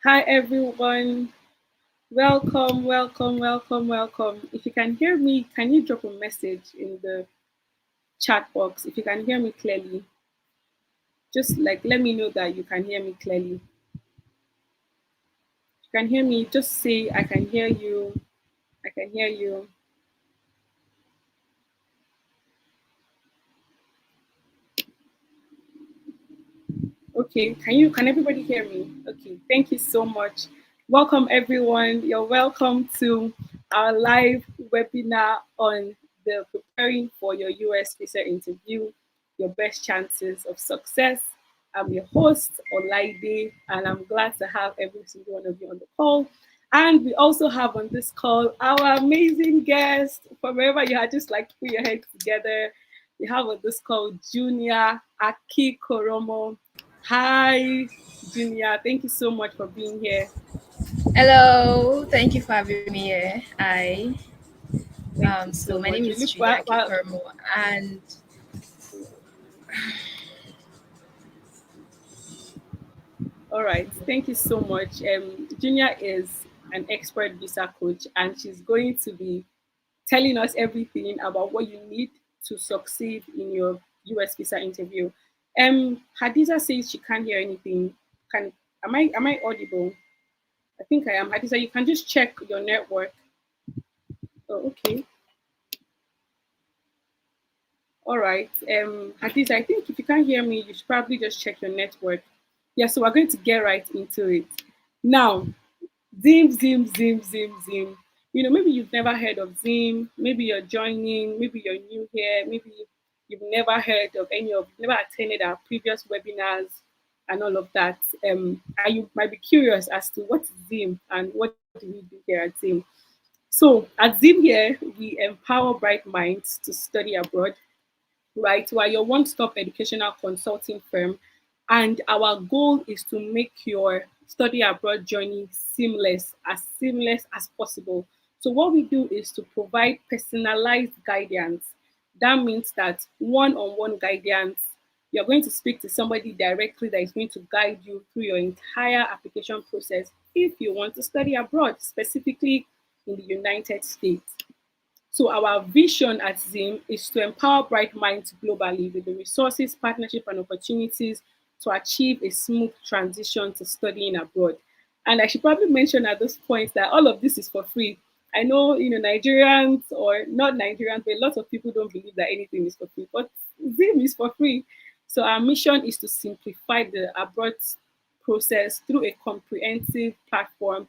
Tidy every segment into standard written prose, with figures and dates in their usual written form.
Hi everyone. Welcome, welcome, welcome, welcome. If you can hear me, can you drop a message in the chat box? If you can hear me clearly, just like let me know that you can hear me clearly. If you can hear me, just say I can hear you. I can hear you. Okay, can everybody hear me? Okay, thank you so much. Welcome everyone. You're welcome to our live webinar on the preparing for your US visa interview, your best chances of success. I'm your host, Olaide, and I'm glad to have every single one of you on the call. And we also have on this call our amazing guest from wherever you are, just like put your heads together. We have on this call Junior Aki Koromo. Hi, Junior. Thank you so much for being here. Hello, thank you for having me here. Hi. Thank you So so my name much. You is look Julia Kikormo, and all right. Thank you so much. Junior is an expert visa coach, and she's going to be telling us everything about what you need to succeed in your US visa interview. Hadiza says she can't hear anything. Can am I audible? I think I am. Hadiza, you can just check your network. Oh, okay. All right. Hadiza, I think if you can't hear me, you should probably just check your network. Yeah, so we're going to get right into it. Now, Zim, Zim, Zim, Zim, Zim. Maybe you've never heard of Zim. Maybe you're joining. Maybe you're new here. Maybe you've never heard of never attended our previous webinars and all of that. And you might be curious as to what is Zim and what do we do here at Zim. So at Zim here, we empower bright minds to study abroad, right? We are your one stop educational consulting firm. And our goal is to make your study abroad journey seamless as possible. So, what we do is to provide personalized guidance. That means that one on one guidance, you're going to speak to somebody directly that is going to guide you through your entire application process if you want to study abroad, specifically in the United States. So our vision at Zim is to empower bright minds globally with the resources, partnership, and opportunities to achieve a smooth transition to studying abroad. And I should probably mention at this point that all of this is for free. I know, Nigerians or not Nigerians, but a lot of people don't believe that anything is for free. But Zim is for free. So our mission is to simplify the abroad process through a comprehensive platform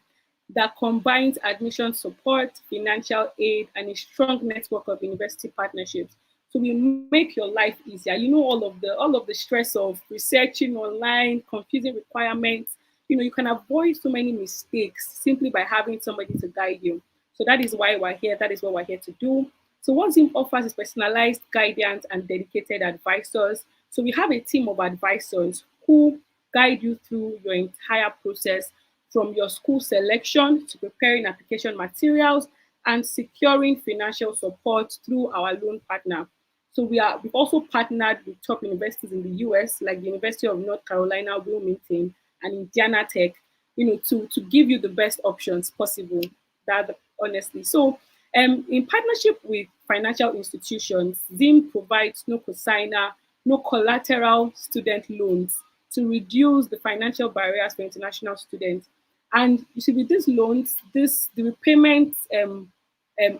that combines admission support, financial aid, and a strong network of university partnerships. So we make your life easier. All of the stress of researching online, confusing requirements. You can avoid so many mistakes simply by having somebody to guide you. So that is why we're here. That is what we're here to do. So what Zim offers is personalized guidance and dedicated advisors. So we have a team of advisors who guide you through your entire process from your school selection to preparing application materials and securing financial support through our loan partner. So we've also partnered with top universities in the US, like the University of North Carolina, Wilmington, and Indiana Tech, to give you the best options possible. That honestly. So in partnership with financial institutions, Zim provides no cosigner, no collateral student loans to reduce the financial barriers for international students. And you see, with these loans, the repayment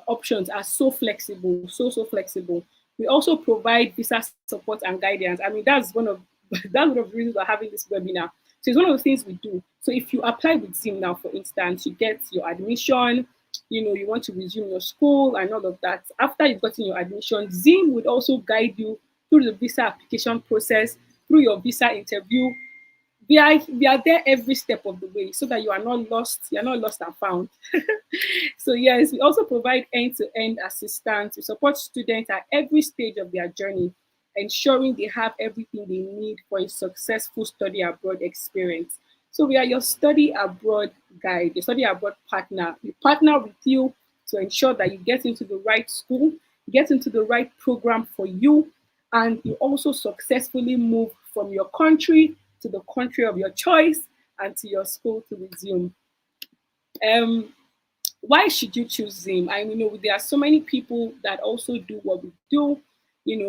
options are so flexible, so flexible. We also provide visa support and guidance. I mean, that's one of that's one of the reasons we're having this webinar. So it's one of the things we do. So if you apply with Zim now, for instance, you get your admission, you want to resume your school and all of that. After you've gotten your admission, Zim would also guide you through the visa application process, through your visa interview. We are there every step of the way so that you're not lost and found. So yes, we also provide end-to-end assistance. We support students at every stage of their journey, ensuring they have everything they need for a successful study abroad experience. So we are your study abroad guide, your study abroad partner. We partner with you to ensure that you get into the right school, get into the right program for you, and you also successfully move from your country to the country of your choice and to your school to resume. Um, why should you choose Zim? I know there are so many people that also do what we do,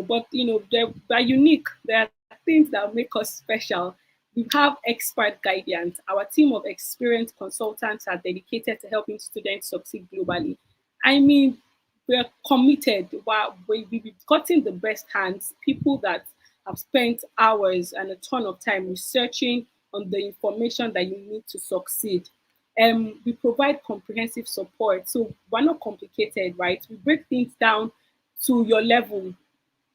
but they're unique. There are things that make us special. We have expert guidance. Our team of experienced consultants are dedicated to helping students succeed globally. I mean, we're committed. We've gotten the best hands, people that have spent hours and a ton of time researching on the information that you need to succeed. We provide comprehensive support. So we're not complicated, right? We break things down to your level.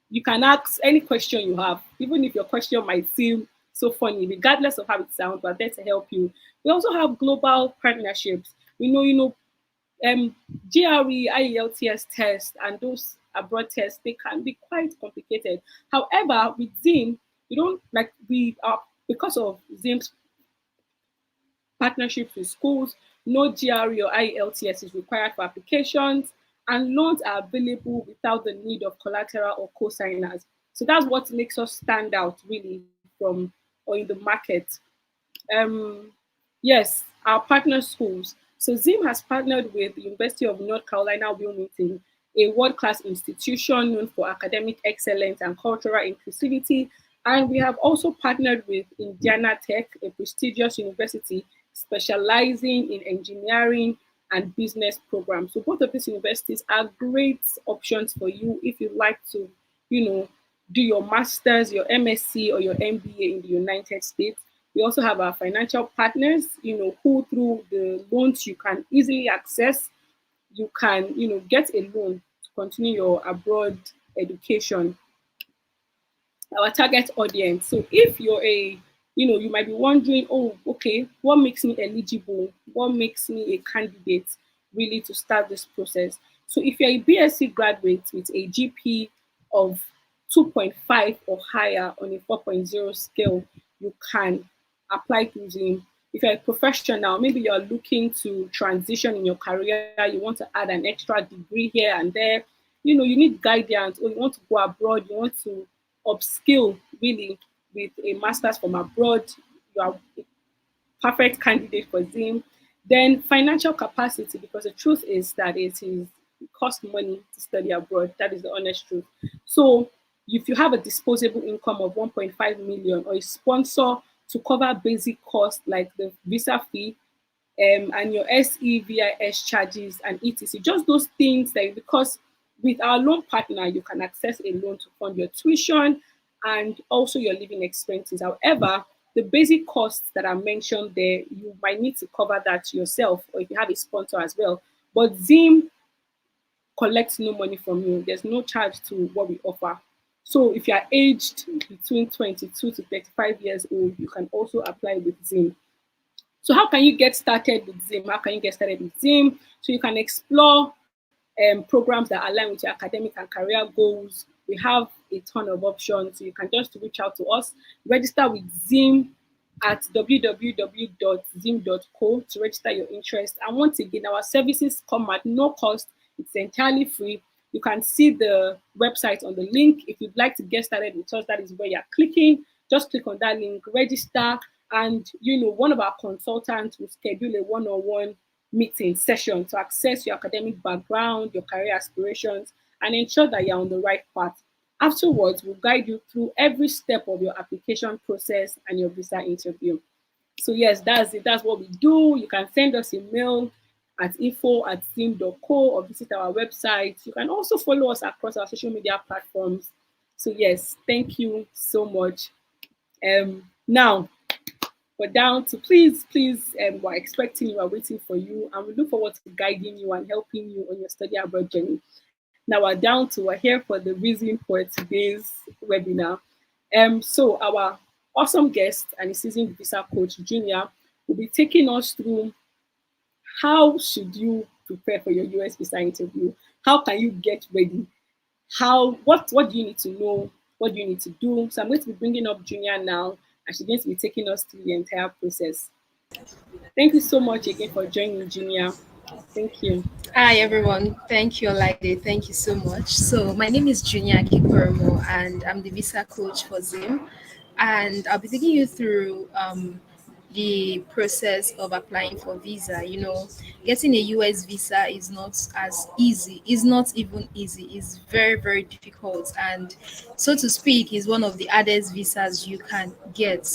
You can ask any question you have, even if your question might seem so funny, regardless of how it sounds, we're there to help you. We also have global partnerships. Um, GRE, IELTS test, and those abroad tests, they can be quite complicated. However, with Zim, we don't like we are because of Zim's partnerships with schools. No GRE or IELTS is required for applications, and loans are available without the need of collateral or co-signers. So that's what makes us stand out really from or in the market. Um, yes, our partner schools. So Zim has partnered with the University of North Carolina Wilmington, a world-class institution known for academic excellence and cultural inclusivity. And we have also partnered with Indiana Tech, a prestigious university specializing in engineering and business programs. So both of these universities are great options for you if you like to, you know, do your master's, your MSc, or your MBA in the United States. We also have our financial partners, who through the loans you can easily access, you can, get a loan to continue your abroad education. Our target audience. So if you're you might be wondering, oh, okay, what makes me eligible? What makes me a candidate really to start this process? So if you're a BSc graduate with a GP of 2.5 or higher on a 4.0 scale, you can apply to Zoom. If you're a professional, maybe you're looking to transition in your career, you want to add an extra degree here and there, you need guidance, or you want to go abroad, you want to upskill really with a master's from abroad, you are a perfect candidate for Zim. Then financial capacity, because the truth is that it costs money to study abroad. That is the honest truth. So if you have a disposable income of 1.5 million or a sponsor to cover basic costs like the visa fee, and your SEVIS charges and etc. Just those things that because with our loan partner, you can access a loan to fund your tuition and also your living expenses. However, the basic costs that are mentioned there, you might need to cover that yourself or if you have a sponsor as well. But Zim collects no money from you. There's no charge to what we offer. So if you are aged between 22 to 35 years old, you can also apply with Zim. So how can you get started with Zim? How can you get started with Zim? So you can explore programs that align with your academic and career goals. We have a ton of options. So you can just reach out to us. Register with Zim at www.zim.co to register your interest. And once again, our services come at no cost. It's entirely free. You can see the website on the link. If you'd like to get started with us, that is where you're clicking. Just click on that link, register, and one of our consultants will schedule a one-on-one meeting session to assess your academic background, your career aspirations, and ensure that you're on the right path. Afterwards, we'll guide you through every step of your application process and your visa interview. So yes, that's it. That's what we do. You can send us a mail at info@zim.co or visit our website. You can also follow us across our social media platforms. So yes, thank you so much. Now we're down to please, we're expecting you, we're waiting for you, and we look forward to guiding you and helping you on your study abroad journey. Now we're here for the reason for today's webinar. So our awesome guest and seasoned visa coach, Junior, will be taking us through how should you prepare for your US visa interview? How can you get ready? What do you need to know? What do you need to do? So I'm going to be bringing up Junior now, and she's going to be taking us through the entire process. Thank you so much again for joining, Junior. Thank you. Hi everyone, thank you Olaide, thank you so much. So my name is Junior Kikormo and I'm the visa coach for Zim, and I'll be taking you through the process of applying for visa. Getting a US visa is not as easy. It's not even easy. It's very, very difficult. And so to speak, is one of the hardest visas you can get.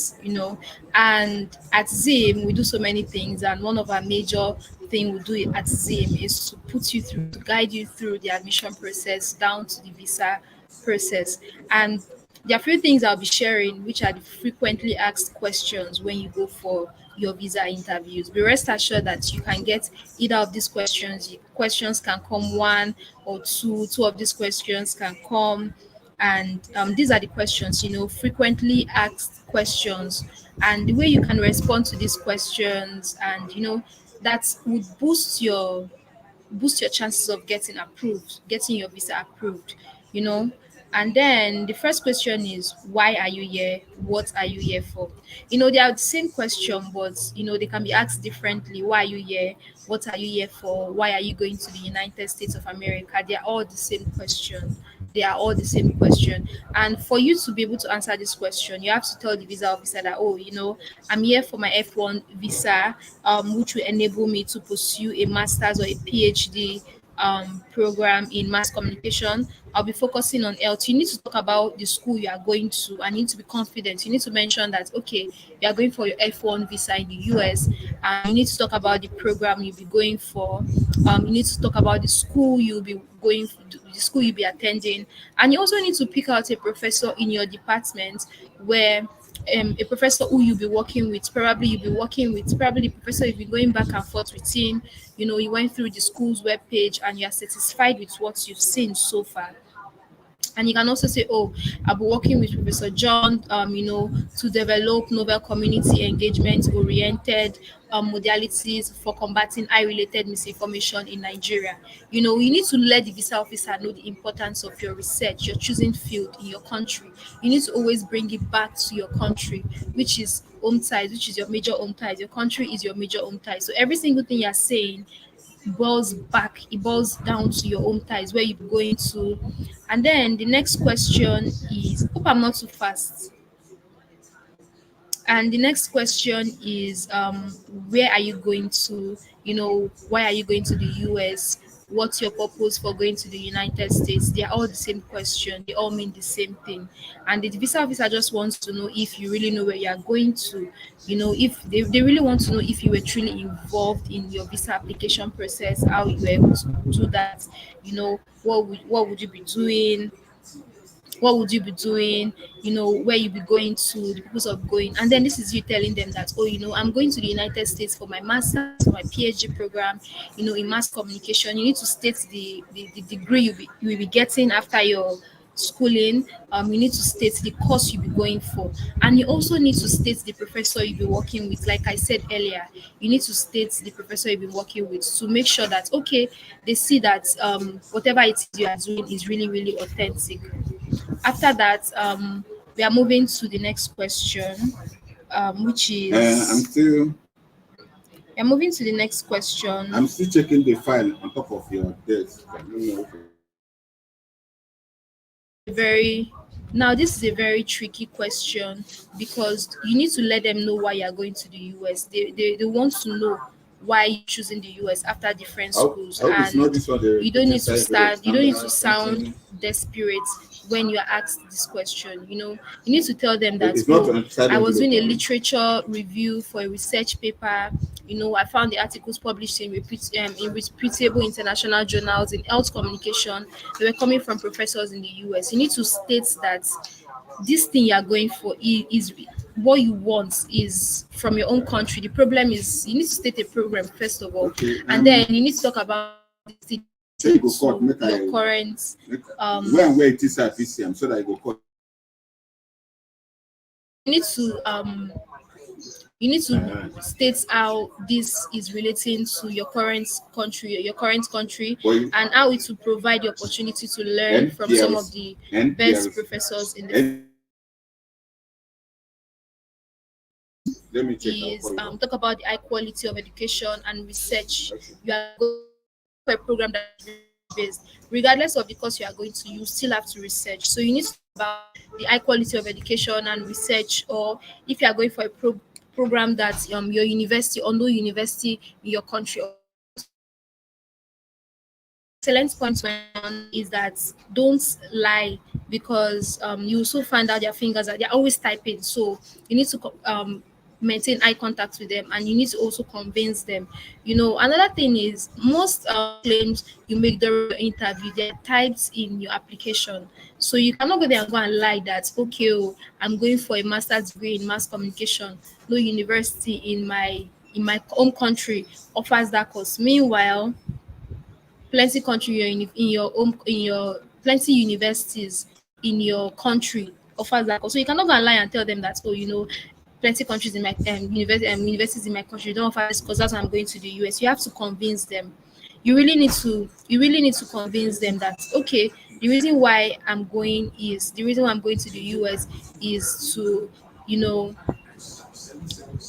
And at Zim, we do so many things. And one of our major thing we do at Zim is to put you through, to guide you through the admission process down to the visa process. And there are few things I'll be sharing, which are the frequently asked questions when you go for your visa interviews. Be rest assured that you can get either of these questions. Questions can come one or two. Two of these questions can come, and these are the questions. Frequently asked questions, and the way you can respond to these questions, and that would boost your chances of getting your visa approved, you know. And then the first question is, why are you here? What are you here for? They are the same question, but they can be asked differently. Why are you here? What are you here for? Why are you going to the United States of America? They are all the same question. They are all the same question. And for you to be able to answer this question, you have to tell the visa officer that, oh, I'm here for my F1 visa, which will enable me to pursue a master's or a PhD program in mass communication. I'll be focusing on health. You need to talk about the school you are going to and you need to be confident. You need to mention that, okay, you are going for your F1 visa in the US, and you need to talk about the program you'll be going for. You need to talk about the school you'll be going, the school you'll be attending, and you also need to pick out a professor in your department where a professor who you'll be working with. Probably you'll be working with probably the professor you've been going back and forth with him. You went through the school's webpage and you're satisfied with what you've seen so far. And you can also say, oh, I'll be working with Professor John, to develop novel community engagement oriented modalities for combating eye related misinformation in Nigeria. You need to let the visa officer know the importance of your research, your choosing field in your country. You need to always bring it back to your country, which is home ties, which is your major home ties. Your country is your major home ties. So every single thing you're saying it boils down to your home ties, where you're going to. And then the next question is, hope I'm not too fast. And the next question is, where are you going to? Why are you going to the US? What's your purpose for going to the United States? They are all the same question. They all mean the same thing. And the visa officer just wants to know if you really know where you are going to. If they really want to know if you were truly involved in your visa application process, how you were able to do that. What would you be doing? Where you be going to, the purpose of going. And then this is you telling them that, oh, I'm going to the United States for my master's, for my PhD program, in mass communication. You need to state the degree you will be getting after your schooling. You need to state the course you'll be going for, and you also need to state the professor you'll be working with. Like I said earlier, you need to state the professor you'll be working with to make sure that, okay, they see that whatever it is you are doing is really, really authentic. After that, we are moving to the next question, which I'm is still we are moving to the next question. I'm still checking the file on top of your desk. I don't know if Very Now this is a very tricky question because you need to let them know why you are going to the US. They want to know why you're choosing the US after different schools, I hope it's not and this one. The you don't need to start. You don't need to sound something. desperate when you're asked this question. You need to tell them that, It's not oh, on side I was doing a envelope. literature review for a research paper. I found the articles published in reputable international journals in health communication. They were coming from professors in the US. You need to state that this thing you are going for is what you want is from your own country. The problem is you need to state a program first of all, Okay. and then you need to talk about this thing Say you to go court, make your current where it is at PCM so that I go court. you need to state how this is relating to your current country, But you- and how it will provide the opportunity to learn and from there some of is the and there best is professors in the and let me check out is for you. talk about the high quality of education and research you are going for a program that is research based. Regardless of the course you are going to, you still have to research. So you need to talk about the high quality of education and research, or if you are going for a program that your university or no university in your country offers you. An excellent point to end on is that don't lie, because you also find out their fingers that they're always typing. So you need to maintain eye contact with them, and you need to also convince them. Another thing is most claims you make during your interview, they're typed in your application. So you cannot go there and go and lie that, okay, oh, I'm going for a master's degree in mass communication. No university in my home country offers that course. Meanwhile, plenty country in your home in your plenty universities in your country offers that course. So you cannot go and lie and tell them that, oh, plenty countries in my universities in my country don't offer this course. That's why I'm going to the US. You have to convince them. You really need to convince them that, okay, the reason why I'm going to the US is to, you know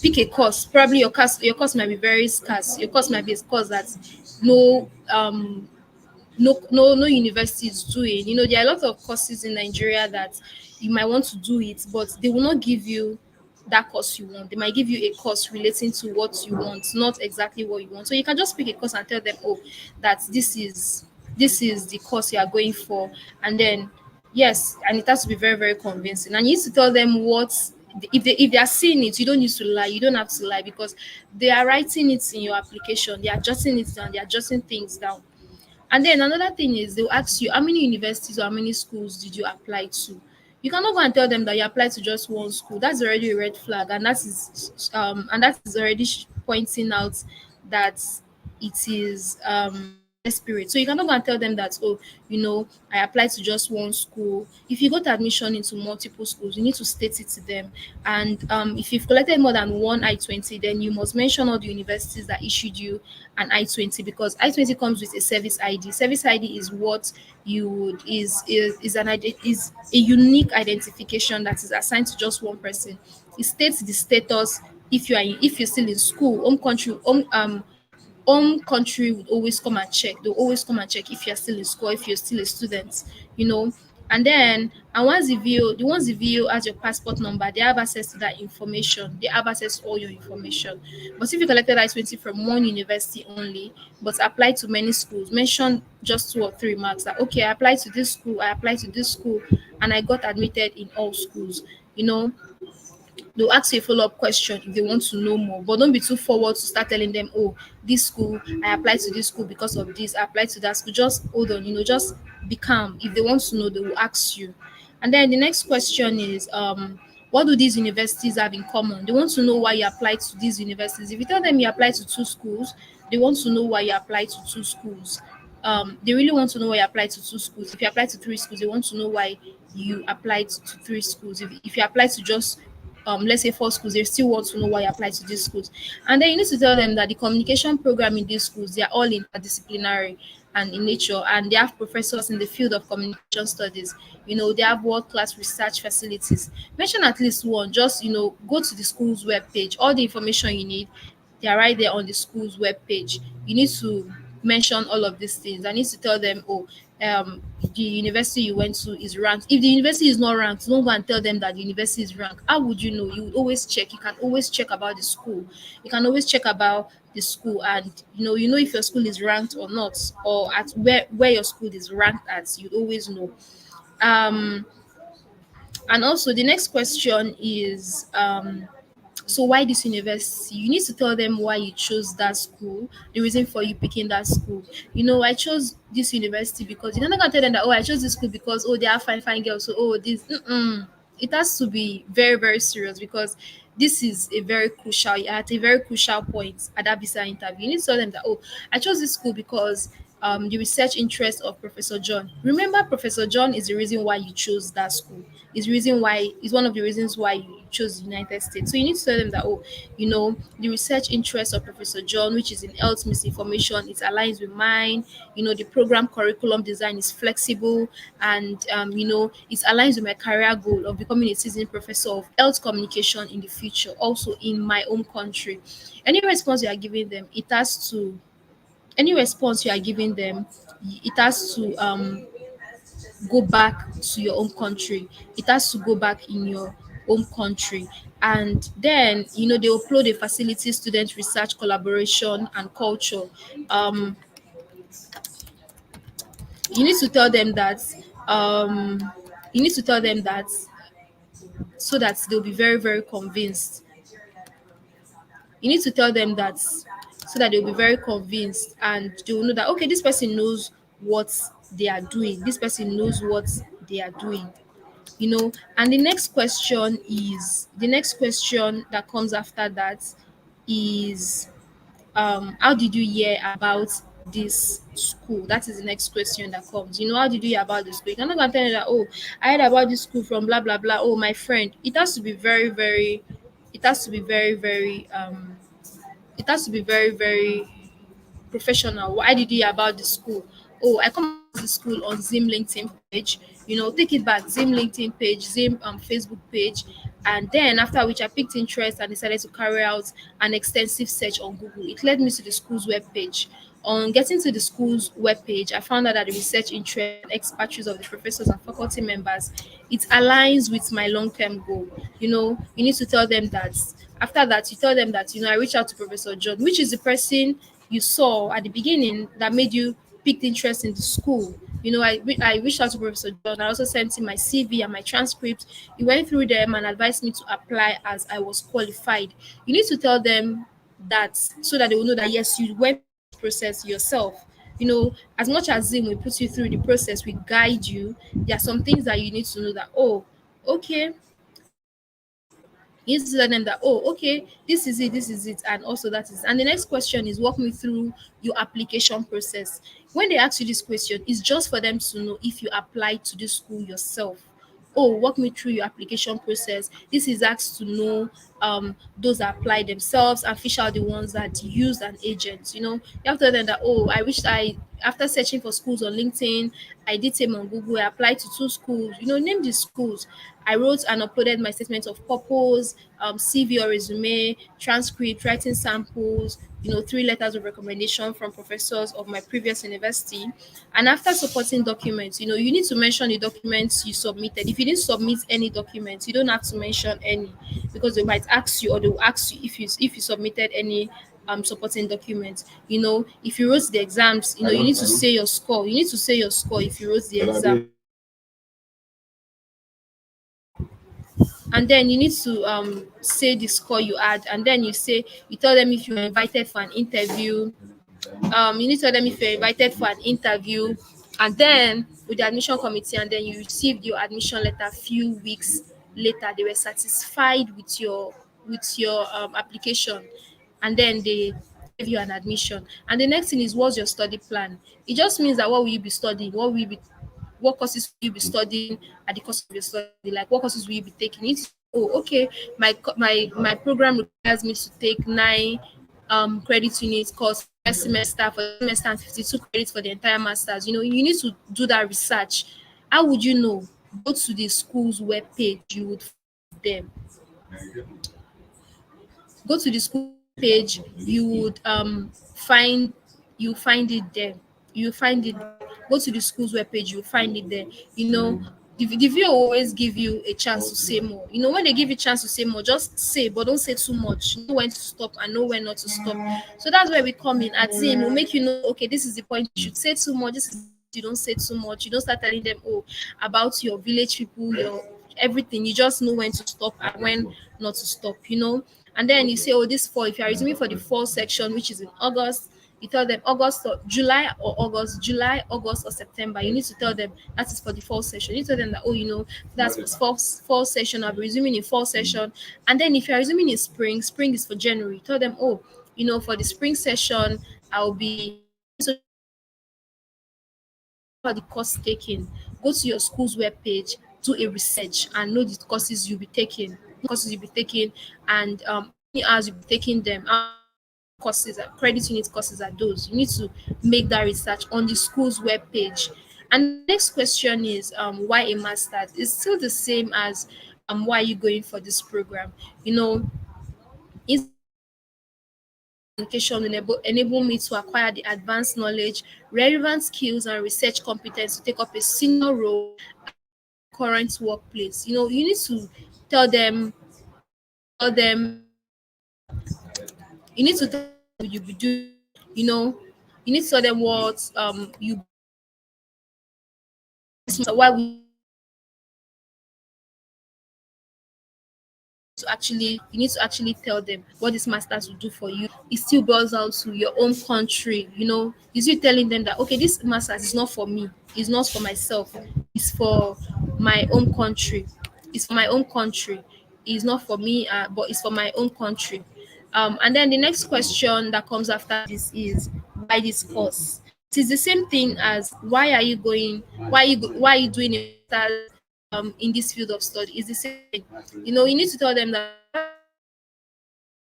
pick a course. Probably your course might be very scarce. Your course might be a course that no no university is doing. There are a lot of courses in Nigeria that you might want to do it, but they will not give you that course you want. They might give you a course relating to what you want, not exactly what you want. So you can just pick a course and tell them, oh, that this is the course you are going for. And then, yes, and it has to be very, very convincing. And you need to tell them what, if they are seeing it, you don't need to lie. You don't have to lie, because they are writing it in your application. They are jotting it down. They are jotting things down. And then another thing is, they'll ask you, how many universities or how many schools did you apply to? You cannot go and tell them that you applied to just one school. That's already a red flag, and that is already pointing out that it is desperate. So you cannot go and tell them that, oh, I applied to just one school. If you got admission into multiple schools, you need to state it to them. And if you've collected more than one I-20, then you must mention all the universities that issued you an I-20, because I-20 comes with a service ID. Service ID is what you would is a unique identification that is assigned to just one person. It states the status. If you're still in school, home country would always come and check. They'll always come and check if you're still in school, if you're still a student, you know. And once the VO has your passport number, they have access to that information. They have access to all your information. But if you collected I-20 from one university only, but applied to many schools, mention just 2 or 3 marks that, okay, I applied to this school, I applied to this school, and I got admitted in all schools, you know, they'll ask you a follow-up question if they want to know more. But don't be too forward to start telling them, oh, this school, I applied to this school because of this, I applied to that school. Just hold on, just be calm. If they want to know, they will ask you. And then the next question is, what do these universities have in common? They want to know why you applied to these universities. If you tell them you applied to 2 schools, they want to know why you applied to 2 schools. They really want to know why you applied to 2 schools. If you applied to 3 schools, they want to know why you applied to 3 schools. If you applied to just let's say 4 schools, they still want to know why you applied to these schools. And then you need to tell them that the communication program in these schools, they are all interdisciplinary and in nature, and they have professors in the field of communication studies. They have world-class research facilities. Mention at least one. Just go to the school's webpage. All the information you need, they are right there on the school's webpage. You need to mention all of these things. I need to tell them, oh, the university you went to is ranked. If the university is not ranked, don't go and tell them that the university is ranked. How would you know? You would always check. You can always check about the school. You can always check about the school, and you know if your school is ranked or not, or at where your school is ranked at. You always know. Um, and also the next question is, so why this university? You need to tell them why you chose that school, the reason for you picking that school. I chose this university because you're not gonna tell them that, oh, I chose this school because, oh, they are fine, fine girls. So, oh, this. Mm-mm. It has to be very, very serious, because this is at a very crucial point at that visa interview. You need to tell them that, oh, I chose this school because the research interest of Professor John. Remember, Professor John is the reason why you chose that school. Is one of the reasons why you chose the United States. So you need to tell them that, oh, the research interest of Professor John, which is in health misinformation, it aligns with mine. The program curriculum design is flexible, and it aligns with my career goal of becoming a seasoned professor of health communication in the future, also in my own country. Any response you are giving them, any response you are giving them, it has to go back to your own country. It has to go back in your home country. And then, they upload a facility, student research, collaboration, and culture. Um, you need to tell them that um, you need to tell them that so that they'll be very, very convinced. You need to tell them that so that they'll be very convinced and they will know that okay, this person knows what they are doing. This person knows what they are doing. And the next question that comes after that is how did you hear about this school? That is the next question that comes. How did you hear about the school? You cannot go and tell them that, oh, I heard about this school from blah blah blah. Oh, my friend. It has to be very, very it has to be very, very professional. Why did you hear about the school? Oh, I come across the school on Zim LinkedIn page. Take it back, Zim LinkedIn page, Zim Facebook page, and then after which I picked interest and decided to carry out an extensive search on Google. It led me to the school's web page. On getting to the school's webpage, I found out that the research interest and expertise of the professors and faculty members, it aligns with my long-term goal. You need to tell them that. After that, you tell them that I reached out to Professor John, which is the person you saw at the beginning that made you picked interest in the school. I reached out to Professor John. I also sent him my CV and my transcript. He went through them and advised me to apply as I was qualified. You need to tell them that so that they will know that yes, you went through this process yourself. As much as Zim will put you through the process, we guide you. There are some things that you need to know that, oh, okay, you need to tell them that, oh, okay, this is it, and also that is. And the next question is walk me through your application process. When they ask you this question, it's just for them to know if you applied to the school yourself. Oh, walk me through your application process. This is asked to know those that apply themselves and fish out the ones that use an agent. You have to tell them that, oh, I wish I after searching for schools on LinkedIn, I did same on Google. I applied to two schools. Name the schools. I wrote and uploaded my statement of purpose, CV or resume, transcript, writing samples, three letters of recommendation from professors of my previous university. And after supporting documents, you need to mention the documents you submitted. If you didn't submit any documents, you don't have to mention any because they might ask you or they will ask you if you submitted any supporting documents. If you wrote the exams, you need to say your score. You need to say your score if you wrote the exam. And then you need to say the score you had, and then you tell them if you were invited for an interview. You need to tell them if you're invited for an interview, and then with the admission committee, and then you received your admission letter few weeks later. They were satisfied with your application, and then they gave you an admission. And the next thing is, what's your study plan? It just means that what will you be studying? What courses will you be studying at the course of your study? Like what courses will you be taking? It's, oh, okay, my program requires me to take 9 credit units course for the semester, and 52 credits for the entire masters. You need to do that research. How would you know? Go to the school's webpage, you would find them. Go to the school page, you would find it there. You find it there. Go to the school's webpage, you find it there. The video will always give you a chance to say more. When they give you a chance to say more, just say, but don't say too much. Know when to stop and know when not to stop. So that's where we come in at Zim. We'll make you know, okay, this is the point you should say too much. This is you don't say too much. You don't start telling them, oh, about your village people, your everything. You just know when to stop and when not to stop. And then you say, oh, this fall, if you are resuming for the fall section, which is in August, you tell them August or July or August, July, August or September. You need to tell them that is for the fall session. You need to tell them that, oh, that's for fall session. I'll be resuming in fall session. And then if you're resuming in spring, spring is for January. Tell them, oh, for the spring session, I'll be for the course taking. Go to your school's webpage, do a research, and know the courses you'll be taking. And how many hours you'll be taking them. How courses, credit unit courses are those. You need to make that research on the school's webpage. And the next question is why a master's? It's still the same as why are you going for this program? Education will enable me to acquire the advanced knowledge, relevant skills, and research competence to take up a senior role current workplace. You need to tell them, tell them you need to tell them what you'll be doing, you know, you need to tell them what you so why we to actually you need to actually tell them what this masters will do for you. It still boils down to your own country. Is you telling them that okay, this masters is not for me, it's not for myself, it's for my own country, it's for my own country, it's not for me, but it's for my own country. And then the next question that comes after this is why this course. It is the same thing as why are you going, why are you doing a master's in this field of study. It's the same thing. You need to tell them that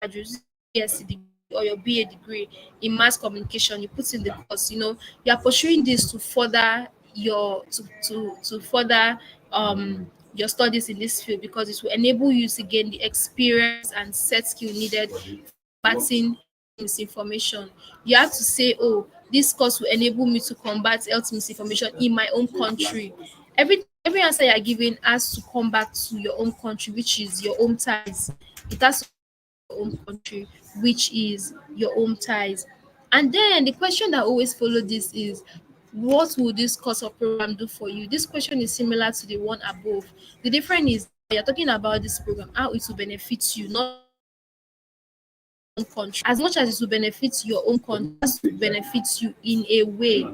graduate BSc degree or your BA degree in mass communication, you put in the course, you are pursuing this to further to further your studies in this field because it will enable you to gain the experience and set skill needed for combating misinformation. You have to say, oh, this course will enable me to combat health misinformation in my own country. Every answer you are giving has to come back to your own country, which is your home ties. It has to your own country, which is your home ties. And then the question that always follow this is, what will this course or program do for you? This question is similar to the one above. The difference is you're talking about this program, how it will benefit you, not own country. As much as it will benefit your own country, it has to benefit you in a way.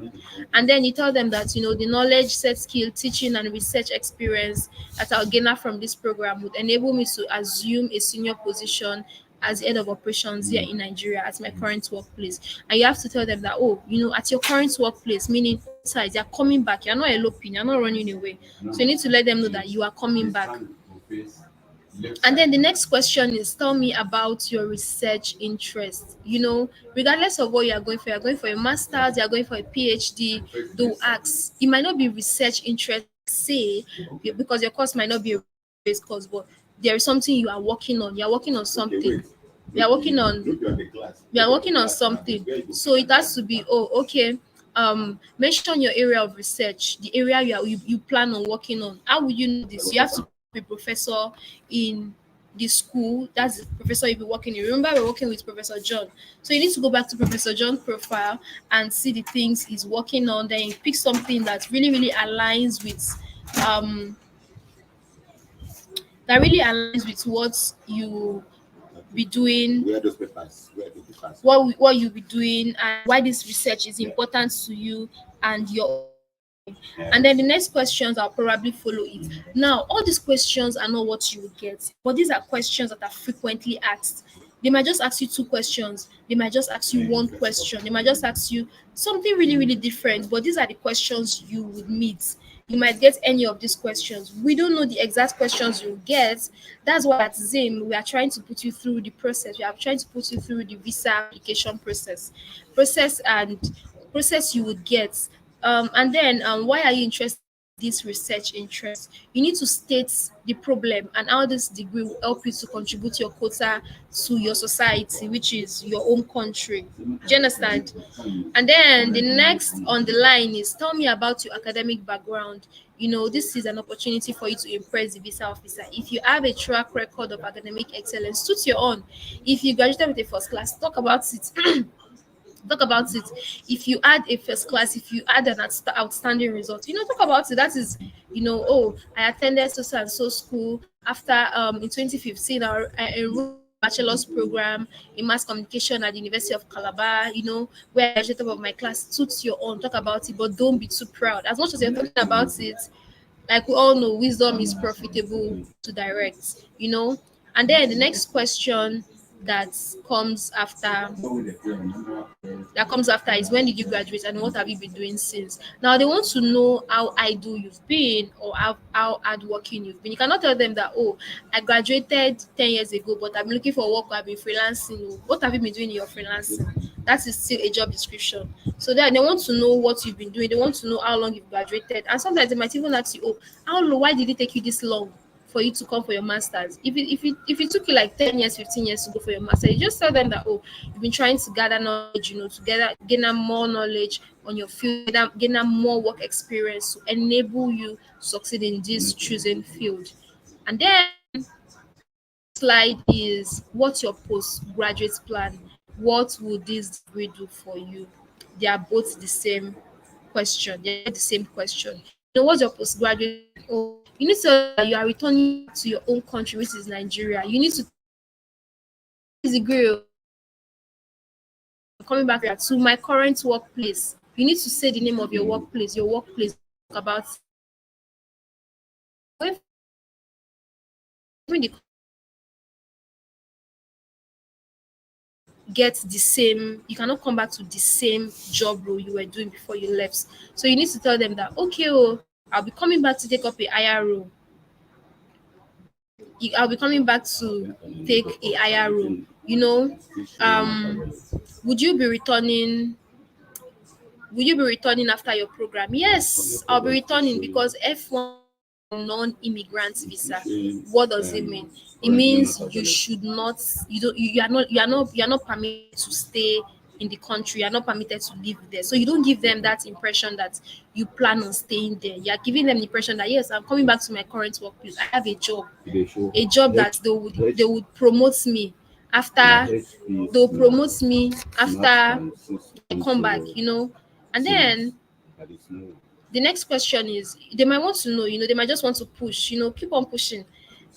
And then you tell them that the knowledge, set skill, teaching, and research experience that I'll gain from this program would enable me to assume a senior position as head of operations here in Nigeria at my current workplace. And you have to tell them that, oh, at your current workplace, meaning sides, you're coming back, you're not eloping, you're not running away. So you need to let them know that you are coming back. And then the next question is, tell me about your research interest. Regardless of what you're going for a master's, you're going for a PhD, they'll ask. It might not be research interest, say, because your course might not be a based course, but there is something you are working on. You're working on something. We are working on something. So it has to be, oh, okay. Mention your area of research, the area you plan on working on. How will you know this? You have to be professor in the school. That's the professor you'll be working in. Remember, we're working with Professor John. So you need to go back to Professor John's profile and see the things he's working on. Then you pick something that really, really aligns with what you be doing, Where are those papers? Where are the papers? what you'll be doing, and why this research is important to you and your. And then the next questions I'll probably follow it. Now, all these questions are not what you will get, but these are questions that are frequently asked. They might just ask you two questions. They might just ask you one question. They might just ask you something really, really different. But these are the questions you would meet. You might get any of these questions. We don't know the exact questions you'll get. That's why at Zim, we are trying to put you through the process. We are trying to put you through the visa application process you would get. And then why are you interested in this research interest? You need to state the problem and how this degree will help you to contribute your quota to your society, which is your own country. Do you understand? And then the next on the line is, tell me about your academic background. This is an opportunity for you to impress the visa officer. If you have a track record of academic excellence, toot your own. If you graduated with a first class, talk about it. Talk about it. If you had a first class, if you had an outstanding result, talk about it. That is, oh, I attended so and so school. After in 2015, I enrolled in a bachelor's program in mass communication at the University of Calabar, where I graduated top of my class. Toot your own, talk about it, but don't be too proud. As much as you're talking about it, like we all know, wisdom is profitable to direct. And then the next question that comes after is, when did you graduate and what have you been doing since? Now they want to know how idle you've been or how hardworking you've been. You cannot tell them that, oh, I graduated 10 years ago, but I've been looking for work or I've been freelancing. Oh, what have you been doing in your freelancing? That is still a job description. So then they want to know what you've been doing. They want to know how long you've graduated. And sometimes they might even ask you, oh, how long, why did it take you this long? for you to come for your masters. If it took you like 10 years, 15 years to go for your master, you just tell them that, oh, you've been trying to gather knowledge, to gain more knowledge on your field, gain more work experience to enable you succeed in this chosen field. And then the next slide is, what's your postgraduate plan? What would this degree do for you? They are both the same question. They're both the same question. What's your postgraduate plan? Oh, you need to tell them that you are returning back to your own country, which is Nigeria. You need to tell them that, oh, I have this degree, I'm coming back to my current workplace. You need to say the name of your workplace. Your workplace. You need to talk about it. Because away from the country, even the country where you are, you cannot come back to the same job role you were doing before you left. So you need to tell them that, okay, oh, I'll be coming back to take up a higher role. I'll be coming back to take a higher role. You know, um, would you be returning? Will you be returning after your program? Yes, I'll be returning because F1 is a non-immigrant visa. What does it mean? It means you should not, you don't, you are not permitted to stay in the country. You are not permitted to live there. So you don't give them that impression that you plan on staying there. You are giving them the impression that, yes, I'm coming back to my current workplace. I have a job that they would promote me after. They'll promote me after I come back. And then the next question is, they might want to know, they might just want to push, keep on pushing.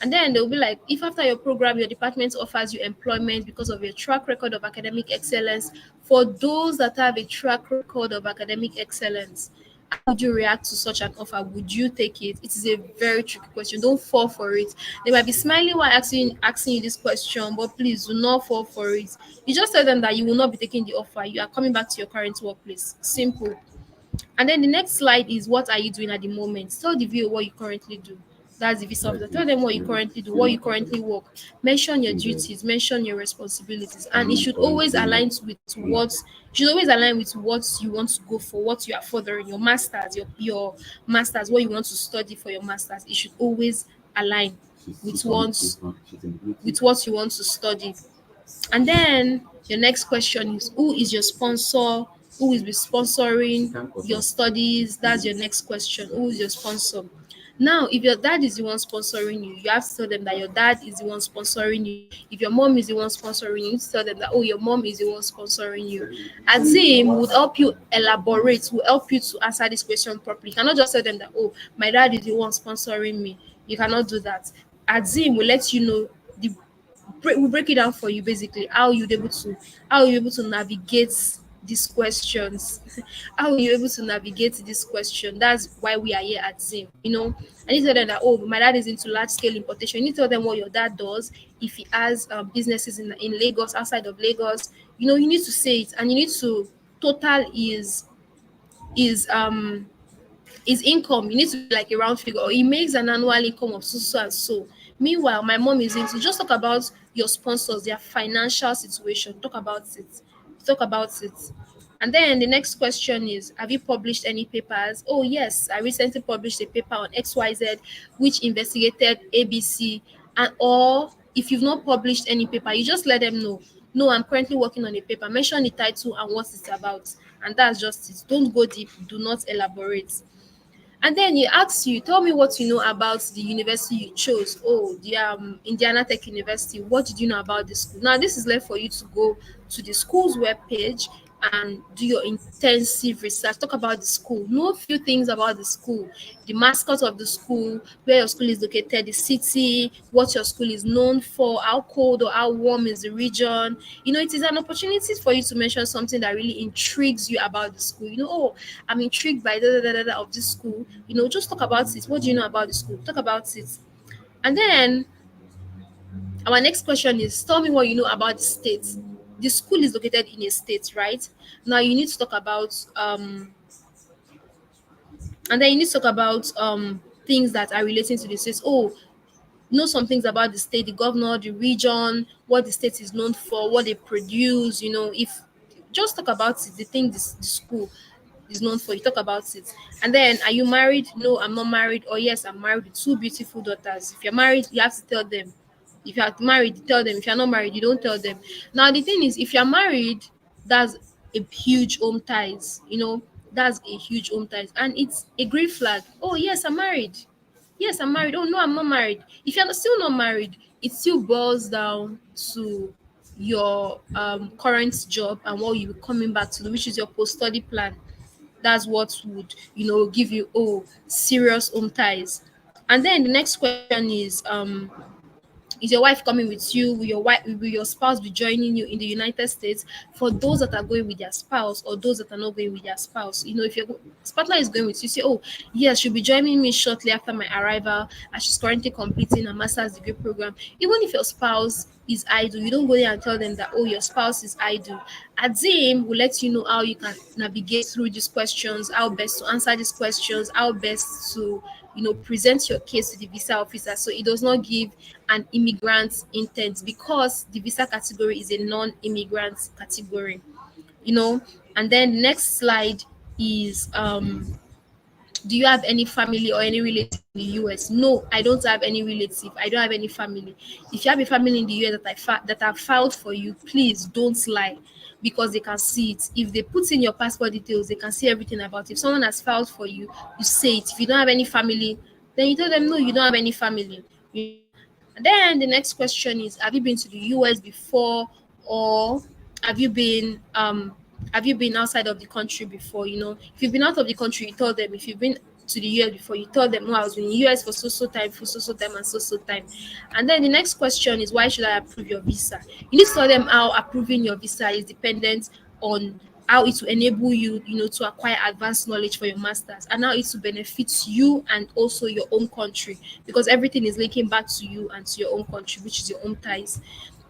And then they'll be like, if after your program, your department offers you employment because of your track record of academic excellence, for those that have a track record of academic excellence, how would you react to such an offer? Would you take it? It is a very tricky question. Don't fall for it. They might be smiling while asking you this question, but please do not fall for it. You just tell them that you will not be taking the offer. You are coming back to your current workplace. Simple. And then the next slide is, what are you doing at the moment? Tell the viewer what you currently do. That's the visa officer. Tell them what you currently do, what you currently work. Mention your duties, mention your responsibilities, and it should always align with what you want to go for, what you are furthering, your masters, your masters, what you want to study for your masters. It should always align with what you want to study. And then your next question is, who is your sponsor? Who will be sponsoring your studies? That's your next question. Who is your sponsor? Now, if your dad is the one sponsoring you, you have to tell them that your dad is the one sponsoring you. If your mom is the one sponsoring you, you need to tell them that, oh, your mom is the one sponsoring you. Azim would help you elaborate, will help you to answer this question properly. You cannot just tell them that, oh, my dad is the one sponsoring me. You cannot do that. Azim will let you know the we'll break it down for you, basically how you able to navigate these questions. How are you able to navigate this question? That's why we are here at Zim. I need to tell them that, oh, my dad is into large scale importation. You need to tell them what your dad does. If he has businesses in Lagos, outside of Lagos, you need to say it, and you need to total his income. You need to be like a round figure, or he makes an annual income of so so and so. Meanwhile, my mom is into, just talk about your sponsors, their financial situation. Talk about it. And then the next question is, have you published any papers? Oh yes, I recently published a paper on XYZ which investigated ABC. And or if you've not published any paper, you just let them know, no, I'm currently working on a paper. Mention the title and what it's about, and that's just it. Don't go deep, do not elaborate. And then he asks you, tell me what you know about the university you chose. Oh, the Indiana Tech University. What did you know about the school? Now, this is left for you to go to the school's webpage and do your intensive research. Talk about the school. Know a few things about the school, the mascot of the school, where your school is located, the city, what your school is known for, how cold or how warm is the region. It is an opportunity for you to mention something that really intrigues you about the school. Oh, I'm intrigued by of this school. Just talk about it. What do you know about the school? Talk about it. And then our next question is, tell me what you know about the state. The school is located in a state, right? Now you need to talk about and then you need to talk about things that are relating to the state. Oh, know some things about the state, the governor, the region, what the state is known for, what they produce. If just talk about it, the thing, the school. is known for. You talk about it. And then, are you married? No, I'm not married. Or yes, I'm married with two beautiful daughters. If you're married, you have to tell them. If you are married, you tell them. If you're not married, you don't tell them. Now, the thing is, if you're married, that's a huge home ties. That's a huge home ties. And it's a green flag. Oh, yes, I'm married. Yes, I'm married. Oh, no, I'm not married. If you're still not married, it still boils down to your current job and what you're coming back to do, which is your post-study plan. That's what would, give you, serious home ties. And then the next question is your wife coming with you? Will your spouse be joining you in the United States? For those that are going with their spouse or those that are not going with their spouse, if your partner is going with you, say, oh yes, she'll be joining me shortly after my arrival, as she's currently completing a master's degree program. Even if your spouse is idle, you don't go there and tell them that, oh, your spouse is idle. Adzim will let you know how you can navigate through these questions, how best to answer these questions, how best to present your case to the visa officer, so it does not give an immigrant intent, because the visa category is a non-immigrant category. you know and then the next slide is, do you have any family or any relative in the US? No, I don't have any relative. I don't have any family. If you have a family in the US that have filed for you, please don't lie, because they can see it. If they put in your passport details, they can see everything about it. If someone has filed for you, you say it. If you don't have any family, then you tell them no, you don't have any family. And then the next question is, have you been to the US before, or have you been um have you been outside of the country before? If you've been out of the country, you tell them. If you've been to the US before, you tell them, no, I was in the US for so time, for so time, and so time. And then the next question is, why should I approve your visa? You need to tell them how approving your visa is dependent on how it will enable you, to acquire advanced knowledge for your masters, and how it will benefit you and also your own country, because everything is linking back to you and to your own country, which is your own ties.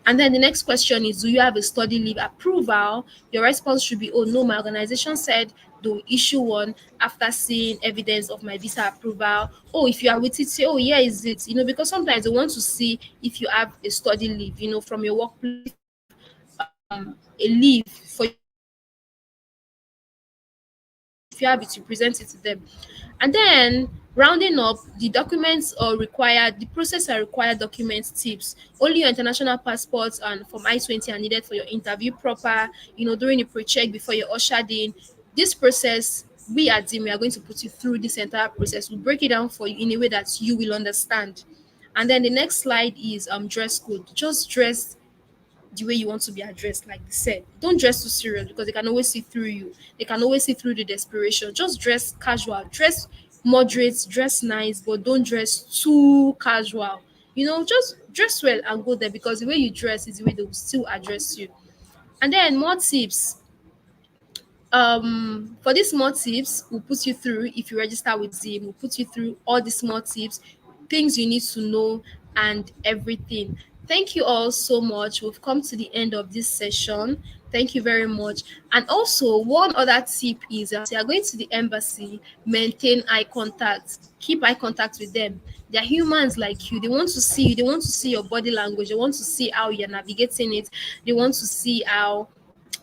And then the next question is, do you have a study leave approval? Your response should be, oh no, my organization said they'll issue one after seeing evidence of my visa approval. Oh, if you are with it, say, oh yeah, is it? Because sometimes they want to see if you have a study leave, from your workplace. If you have a leave for your study, they want to see if you have it. If you have it, you present it to them. And then, rounding up, the process are required document tips. Only your international passports and Form I-20 are needed for your interview proper, during the pre-check before you're ushered in. This process, we at DIM, we are going to put you through this entire process. We'll break it down for you in a way that you will understand. And then the next slide is dress code. Just dress the way you want to be addressed, like they said. Don't dress too serious, because they can always see through you. They can always see through the desperation. Just dress casual, dress moderate, dress nice, but don't dress too casual. Just dress well and go there, because the way you dress is the way they will still address you. And then more tips. For these small tips, we'll put you through. If you register with Zim, we'll put you through all the small tips, things you need to know, and everything. Thank you all so much. We've come to the end of this session. Thank you very much. And also, one other tip is, as you are going to the embassy, maintain eye contact. Keep eye contact with them. They're humans like you. They want to see you. They want to see your body language. They want to see how you're navigating it. They want to see how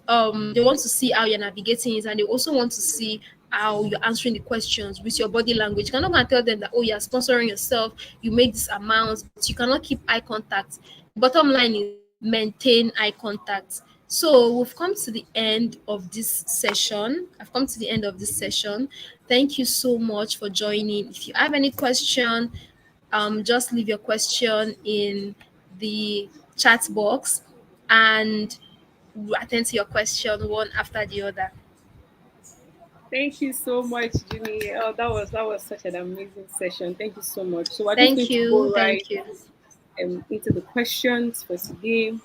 you're navigating it, and they also want to see how you're answering the questions with your body language. You cannot go and tell them that, oh, you're sponsoring yourself, you make this amount, but you cannot keep eye contact. The bottom line is, maintain eye contact. So we've come to the end of this session. I've come to the end of this session. Thank you so much for joining. If you have any question, just leave your question in the chat box, and we'll attend to your question one after the other. Thank you so much, Jimmy. Oh, that was such an amazing session. Thank you so much. So we're just going Thank to go you. right Thank you. into the questions for today.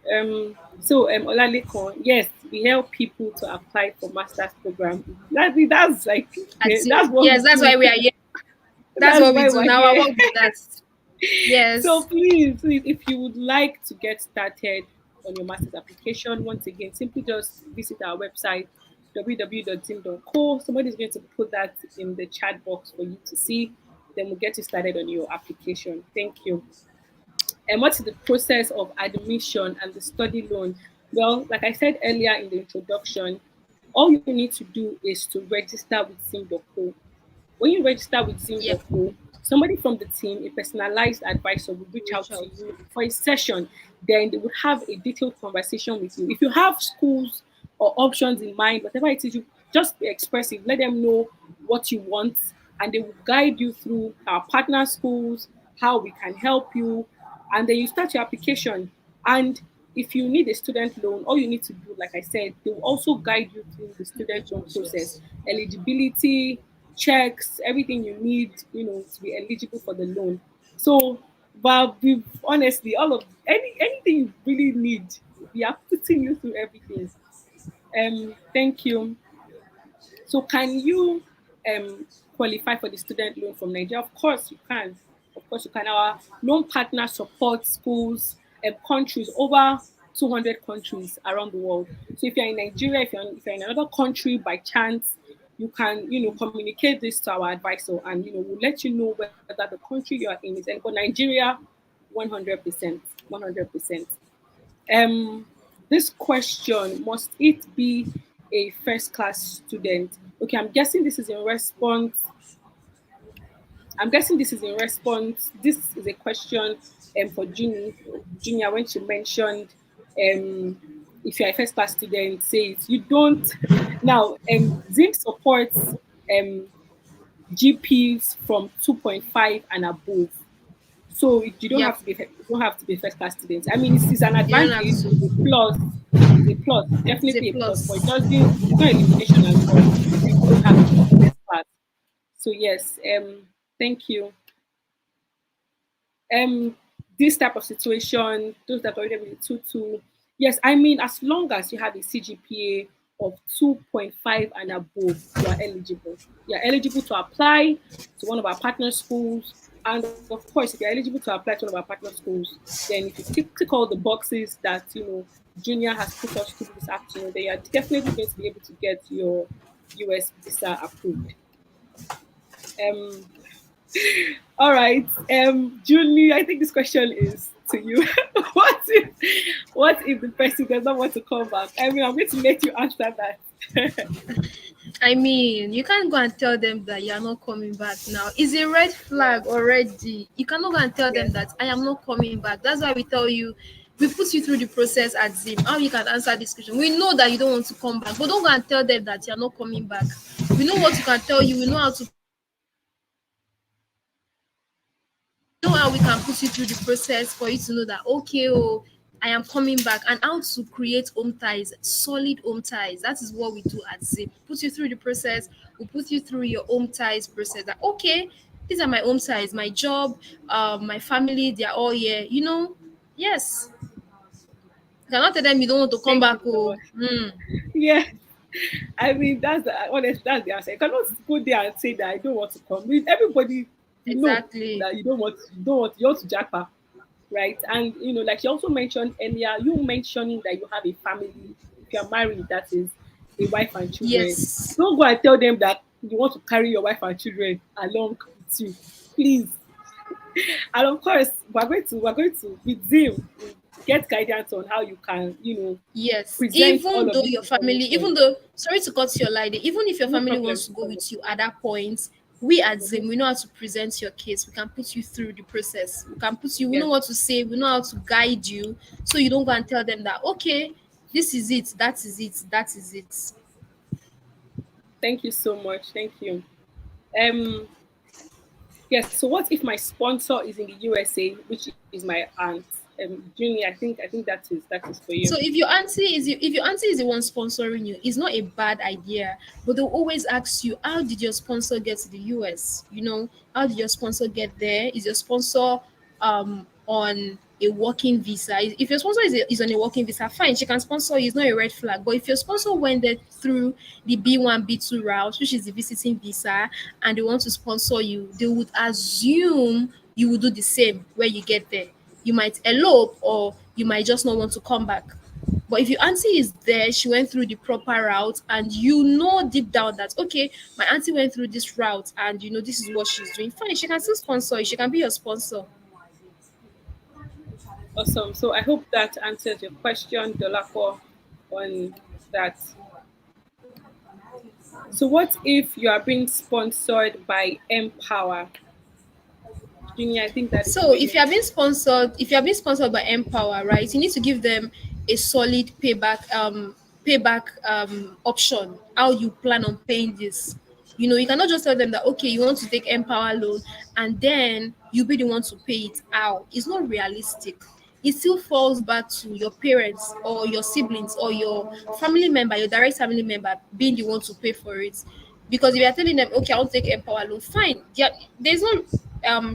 Olalekan, yes, we help people to apply for master's program. That's like That's that's it. what we Yes, that's do. why we are here. That's That's what we why do. we're Now our here. work is that. So Yes. please, if you would like to get started on your master's application, once again, simply just visit our website www.zim.co. Somebody's going to put that in the chat box for you to see. Then we'll get you started on your application. Thank you. And what's the process of admission and the study loan? Well, like I said earlier in the introduction, all you need to do is to register with Zim.co. When you register with Yep. Zim.co, somebody from the team, a personalized advisor, will reach out Reach to out. you for a session. Then they would have a detailed conversation with you. If you have schools or options in mind, whatever it is, you just be expressive. Let them know what you want, and they will guide you through our partner schools, how we can help you, and then you start your application. And if you need a student loan, all you need to do, like I said, they will also guide you through the student loan process, Yes. eligibility, checks, everything you need, to be eligible for the loan. So, but we honestly, all of anything you really need, we are putting you through everything. Thank you. So can you qualify for the student loan from Nigeria? Of course you can. Of course you can. Our loan partner supports schools and countries, over 200 countries around the world. So if you're in Nigeria, if you're in another country by chance, you can, communicate this to our advisor, and we'll let you know whether the country you are in is any. But Nigeria, 100%, 100%. Um, this question, must it be a first class student? Okay, I'm guessing this is in response. I'm guessing this is in response. This is a question for Junior, when she mentioned if you're a first class student, say it. You don't. Now, Zim supports um, GPs from 2.5 and above. So you don't Yep. have to be first class students. I mean, it's an You don't have advantage. It's a to. plus. It's a plus. It's It's a definitely a plus. But it plus. doesn't. It's not a limitation as well. You don't have to be first class. So yes. Thank you. um this type of situation, those that already with 2 2, yes, I mean, as long as you have a CGPA of 2.5 and above, you are eligible. You're eligible to apply to one of our partner schools. And of course, if you're eligible to apply to one of our partner schools, then if you tick all the boxes that Junior has put us through this afternoon, then you're definitely going to be able to get your US visa approved. um All right. Julie, I think this question is to you. What if the person does not want to come back? I mean, I'm going to let you answer that. I mean, you can't go and tell them that you're not coming back now. It's a red Yeah. flag already. You cannot go and tell them Yes. that I am not coming back. That's why we tell you, we put you through the process at Zim. How you can answer this question. We know that you don't want to come back, but don't go and tell them that you're not coming back. We know what you can tell you. We know how to know how we can put you through the process for you to know that okay, oh, I am coming back, and how to create home ties, solid home ties. That is what we do at Zip. Put you through the process. We'll put you through your home ties process. That okay, these are my home ties, my job, my family, they're all here. Yes. You cannot tell them you don't want to come Thank back. you so Oh, much. Yeah. I mean, that's the honest. That's the answer. You cannot go there and say that I don't want to come. I mean, everybody, exactly. that you want to jackpot, right? And like you also mentioned earlier, you mentioning that you have a family. If you're married, that is a wife and children. Yes. Don't go and tell them that you want to carry your wife and children along with you, please. And of course, we're going to with Zim, get guidance on how you can, Yes, present all even of though this your family, information. even though, sorry to cut your line, even if your No family problem. wants to No go problem. with you at that point, we at Mhm. Zim, we know how to present your case. We can put you through the process. We can put you, we Yes. know what to say, we know how to guide you. So you don't go and tell them that, okay, this is it, that is it, that is it. Thank you so much. Thank you. Um. Yes. So what if my sponsor is in the USA, which is my aunt? Junior, I think that is for you. So if your auntie is the one sponsoring you, it's not a bad idea. But they'll always ask you, how did your sponsor get to the US? How did your sponsor get there? Is your sponsor on a working visa? If your sponsor is on a working visa, fine, she can sponsor you, it's not a red flag. But if your sponsor went there through the B1, B2 route, which is the visiting visa, and they want to sponsor you, they would assume you will do the same when you get there. You might elope, or you might just not want to come back. But if your auntie is there, she went through the proper route, and you know deep down that okay, my auntie went through this route, and this is what she's doing. Fine, she can still sponsor you. She can be your sponsor. Awesome. So I hope that answers your question, Dolapo, on that. So what if you are being sponsored by Empower? Junior, I think that is So for you. if you are being sponsored by Empower, right, you need to give them a solid payback option. How you plan on paying this? You know, you cannot just tell them that okay, you want to take Empower loan and then you be the one to pay it out. It's not realistic. It still falls back to your parents or your siblings or your family member, your direct family member being the one to pay for it. Because if you're telling them, okay, I want to take Empower loan, fine. There's no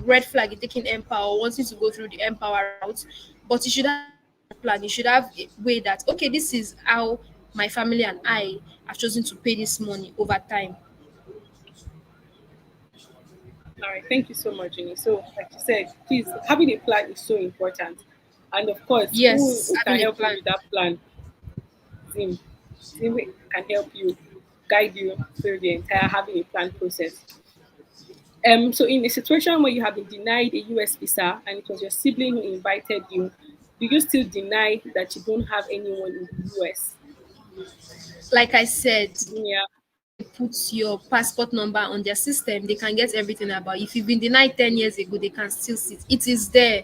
red flag in taking Empower, wanting to go through the Empower route, but you should have a payment plan. You should have a way that, okay, this is how my family and I have chosen to pay this money over time. All right, thank you so much, Jenny. So, like you said, please, having a plan is so important. And of course, who Yes, can having a help you plan. with that plan? Zim. Zim can help you, guide you through the entire having a plan process. So in a situation where you have been denied a US visa and it was your sibling who invited you, do you still deny that you don't have anyone in the US? Like I said, Yeah. once they put your passport number on their system, they can get everything about you. If you've been denied 10 years ago, they can still see it. It is there.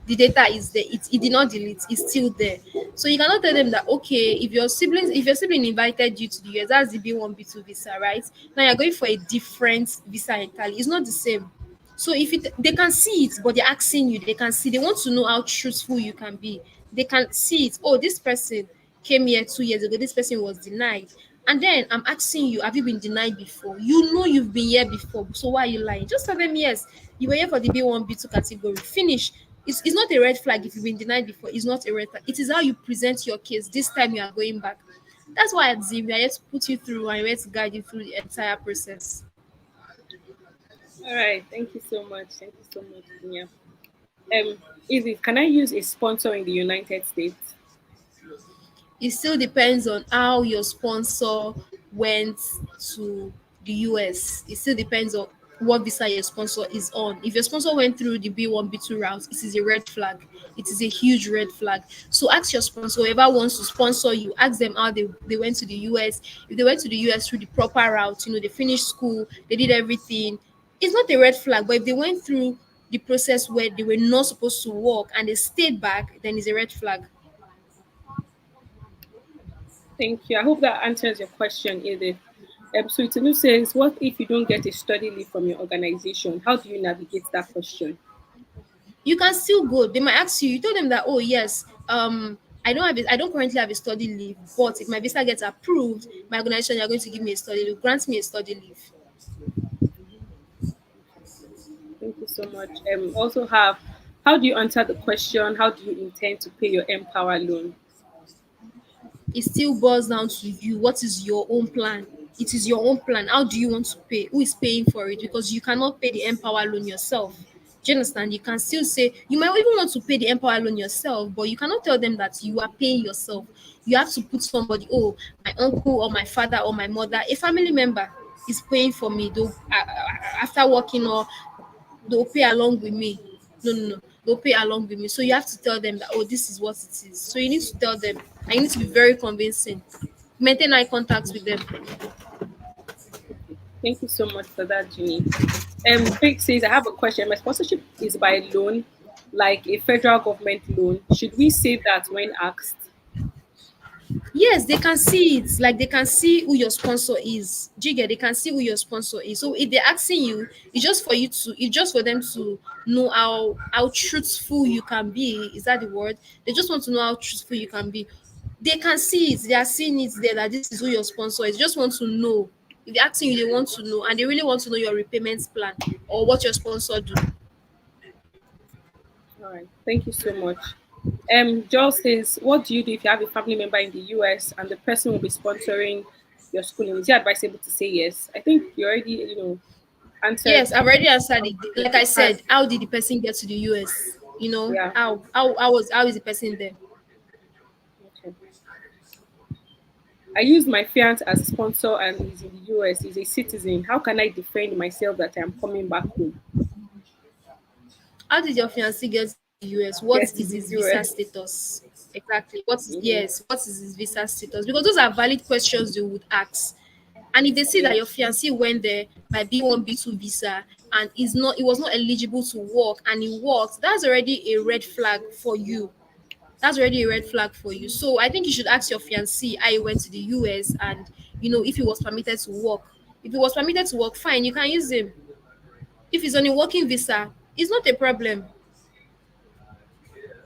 The data is there. It did not delete. It's still there. So you cannot tell them that okay, if your sibling invited you to the US, that's the B1 B2 visa, right? Now you're going for a different visa entirely. It's not the same. So if they can see it, but they're asking you, they can see, they want to know how truthful you can be. They can see it. Oh, this person came here 2 years ago. This person was denied. And then I'm asking you, have you been denied before? You know you've been here before. So why are you lying? Just tell them yes. You were here for the B1, B2 category. Finish. It's not a red flag if you've been denied before. It's not a red flag. It is how you present your case. This time you are going back. That's why at Zim, we are here to put you through and we're here to guide you through the entire process. All right. Thank you so much. Thank you so much, Dunya. Izzy, can I use a sponsor in the United States? It still depends on how your sponsor went to the US. It still depends on what visa your sponsor is on. If your sponsor went through the B1, B2 route, it is a red flag. It is a huge red flag. So ask your sponsor, whoever wants to sponsor you, ask them how they went to the US. If they went to the US through the proper route, they finished school, they did everything. It's not a red flag, but if they went through the process where they were not supposed to work and they stayed back, then it's a red flag. Thank you. I hope that answers your question, Edith. So Itunu says, what if you don't get a study leave from your organization? How do you navigate that question? You can still go. They might ask you. You tell them that, oh yes, I don't currently have a study leave, but if my visa gets approved, my organization are going to give me a study leave, grant me a study leave. Thank you so much. Also have, how do you answer the question? How do you intend to pay your Empower loan? It still boils down to you. What is your own plan? It is your own plan. How do you want to pay? Who is paying for it? Because you cannot pay the Empower loan yourself. Do you understand? You can still say you might even want to pay the Empower loan yourself, but you cannot tell them that you are paying yourself. You have to put somebody, oh, my uncle or my father or my mother, a family member is paying for me. Though after working or they'll pay along with me. No, no, no. They'll pay along with me. So you have to tell them that, oh, this is what it is. So you need to tell them, and you need to be very convincing. Maintain eye contact with them. Thank you so much for that, Ginny. Faith says, I have a question. My sponsorship is by loan, like a federal government loan. Should we say that when asked? Yes, they can see it. Like they can see who your sponsor is. Jigga, they can see who your sponsor is. So if they're asking you, it's just for them to know how truthful you can be. Is that the word? They just want to know how truthful you can be. They can see it. They are seeing it there that this is who your sponsor is. They just want to know. If they're asking you, they want to know, and they really want to know your repayment plan or what your sponsor do. All right. Thank you so much. Joel says, what do you do if you have a family member in the US and the person will be sponsoring your schooling? Is it advisable to say yes? I think you already, answered. Yes, I've already answered it. Like I It has, said, how did the person get to the US? yeah. How is the person there? Okay. I used my fiance as a sponsor and he's in the US. He's a citizen. How can I defend myself that I'm coming back home? How did your fiancé get to the US? What Get to is the his visa US. status? Exactly. What is Mhm. yes? What is his visa status? Because those are valid questions they would ask. And if they see that your Yes. fiancé went there by B1, B2 visa and he was not eligible to work and he worked, that's already a red flag for you. That's already a red flag for you. So I think you should ask your fiancé how he went to the US and if he was permitted to work. If he was permitted to work, fine, you can use him. If he's on a working visa, it's not a problem.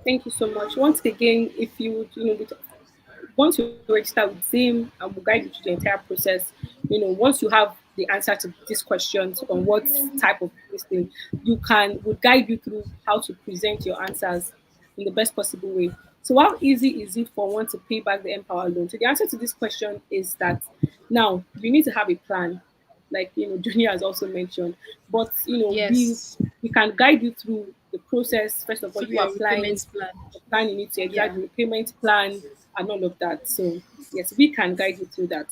Thank you so much. Once again, if you would, once you register with Zim and we'll guide you through the entire process, once you have the answer to these questions on what type of this thing, would guide you through how to present your answers in the best possible way. So how easy is it for one to pay back the Empower loan? So the answer to this question is that now you need to have a plan, like Junior has also mentioned. But Yes. we can guide you through the process. First of all, Through you your applying, repayment plan. the plan you need to Yeah. exact the repayment plan and all of that. So yes, we can guide you through that.